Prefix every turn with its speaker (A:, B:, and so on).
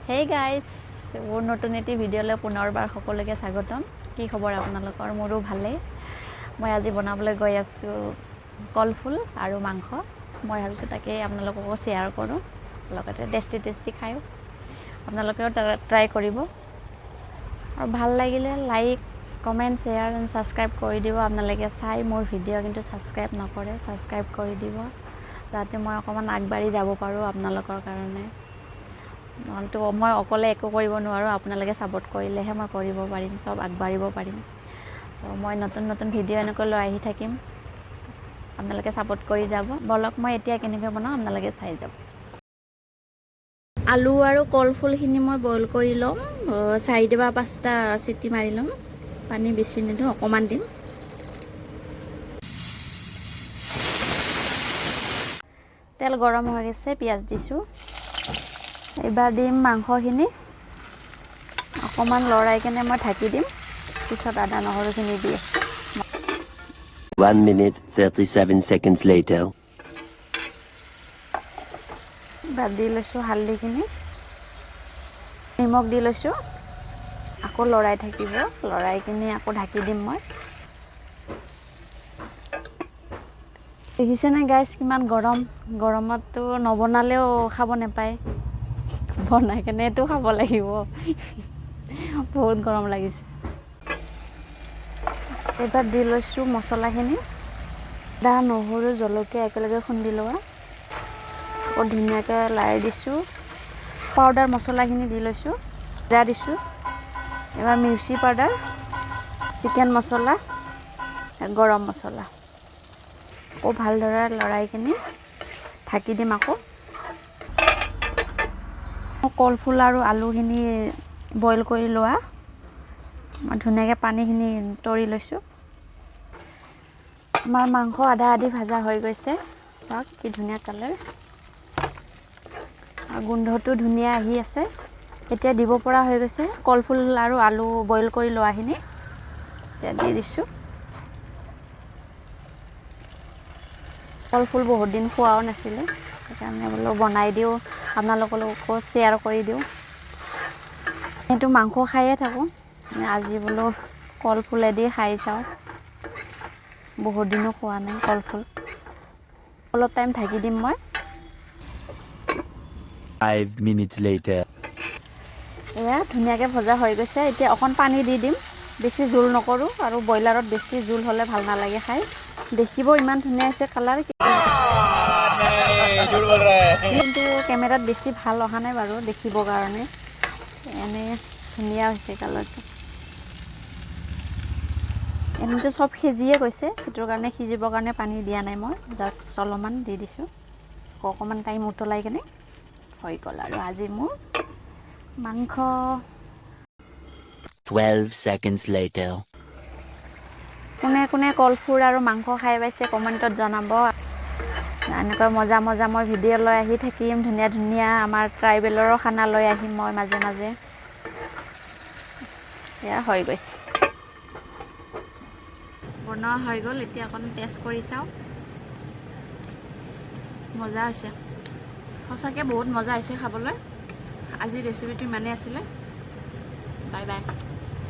A: Hey guys, মোৰ নতুন এটি ভিডিঅ'লৈ পুনৰবাৰ সকলোকে স্বাগতম। কি খবৰ আপোনালোকৰ? মোৰো ভালে। মই আজি বনাবলৈ গৈ আছো কলফুল আৰু মাংস। মই ভাবিছো তাকে আপোনালোকক শ্বেয়াৰ কৰো। লগতে টেষ্টি খায়ো। আপোনালোকেও ট্ৰাই কৰিব। আৰু ভাল লাগিলে like, comment, share and subscribe কৰি দিব। আপোনালোকে চাই মোৰ ভিডিঅ' কিন্তু সাবস্ক্ৰাইব নকৰে, সাবস্ক্ৰাইব কৰি দিব। যাতে মই অকমান আগবাঢ়ি যাব পাৰো আপোনালোকৰ কাৰণে। নহলতো মই অকলে একো কৰিব নোৱাৰো, আপোনালোকে সাপোৰ্ট কৰিলেহে মই কৰিব পাৰিম, সব আগবাঢ়িব পাৰিম। তো মই নতুন ভিডিঅ' এনেকৈ লৈ আহি থাকিম, আপোনালোকে সাপোৰ্ট কৰি যাব। বলক মই এতিয়া কেনেকৈ বনাও আপোনালোকে চাই যাব। আলু আৰু কলফুলখিনি মই বইল কৰি লম, 4 বা 5টা চিটি মাৰি লম। পানী বেছি নিদিওঁ, অকমান দিম। তেল গৰম হৈ গৈছে, পিয়াজ দিছো। এবাৰ দিম মাংসখিনি, অকমান লৰাই কেনে মই ঢাকি দিম, পিছত আদা নহৰুখিনি দি আছো।
B: 1 minute 37 seconds later.
A: এবাৰ দি লৈছো হালধিখিনি, নিমখ দি লৈছো, আকৌ লৰাই থাকিব, লৰাই কিনে আকৌ ঢাকি দিম মই। দেখিছেনে গাইজ কিমান গৰম? গৰমততো নবনালেও খাব নাপায়, বনাই কেনেতো খাব লাগিব। বহুত গৰম লাগিছে। এবাৰ দি লৈছো মছলাখিনি, আদা নহৰু জলকীয়া একেলগে খুন্দি লোৱা, আকৌ ধুনীয়াকৈ লাৰি দিছো। পাউডাৰ মছলাখিনি দি লৈছো, জিৰা দিছো, এবাৰ মিৰ্চি পাউডাৰ, চিকেন মছলা, গৰম মছলা, আকৌ ভালদৰে লৰাই কিনে ঢাকি দিম। আকৌ কলফুল আৰু আলুখিনি বইল কৰি লোৱা, মই ধুনীয়াকৈ পানীখিনি তৰি লৈছো। আমাৰ মাংস আধা আধি ভাজা হৈ গৈছে, চাওক কি ধুনীয়া কালাৰ, আৰু গোন্ধটো ধুনীয়া আহি আছে। এতিয়া দিব পৰা হৈ গৈছে কলফুল আৰু আলু বইল কৰি লোৱাখিনি। এতিয়া দি দিছো। কলফুল বহুত দিন খোৱাও নাছিলে, সেইকাৰণে বোলো বনাই দিওঁ, আপোনালোককো শ্বেয়াৰ কৰি দিওঁ। সেইটো মাংস খায়ে থাকোঁ, আজি বোলো কলফুলেদি খাই চাওঁ, বহুত দিনো খোৱা নাই কলফুল। অলপ টাইম ঢাকি দিম মই।
B: 5 minutes later.
A: এয়া ধুনীয়াকৈ ভজা হৈ গৈছে। এতিয়া অকণ পানী দি দিম, বেছি জোল নকৰোঁ, আৰু ব্ৰইলাৰত বেছি জোল হ'লে ভাল নালাগে খাই। দেখিব ইমান ধুনীয়া হৈছে কালাৰ, কিন্তু কেমেৰাত বেছি ভাল অহা নাই বাৰু দেখিবৰ কাৰণে। এনে ধুনীয়া হৈছে কালাৰটো। এনেতো সব সিজিয়ে গৈছে, সেইটোৰ কাৰণে সিজিবৰ কাৰণে পানী দিয়া নাই মই, জাষ্ট অলপমান দি দিছোঁ। অকণমান টাইম উতলাই কেনে হৈ গ'ল আৰু আজি মোৰ মাংস।
B: 12 seconds later.
A: কোনে কলফুল আৰু মাংস খাই পাইছে কমেণ্টত জনাব। এনেকুৱা মজা মই ভিডিঅ' লৈ আহি থাকিম, ধুনীয়া আমাৰ ট্ৰাইবেলৰো খানা লৈ আহিম মই মাজে মাজে। এয়া হৈ গৈছে, বনোৱা হৈ গ'ল। এতিয়া অকণ টেষ্ট কৰি চাওঁ। মজা হৈছে, সঁচাকৈ বহুত মজা হৈছে খাবলৈ। আজিৰ ৰেচিপিটো ইমানেই আছিলে। Bye bye.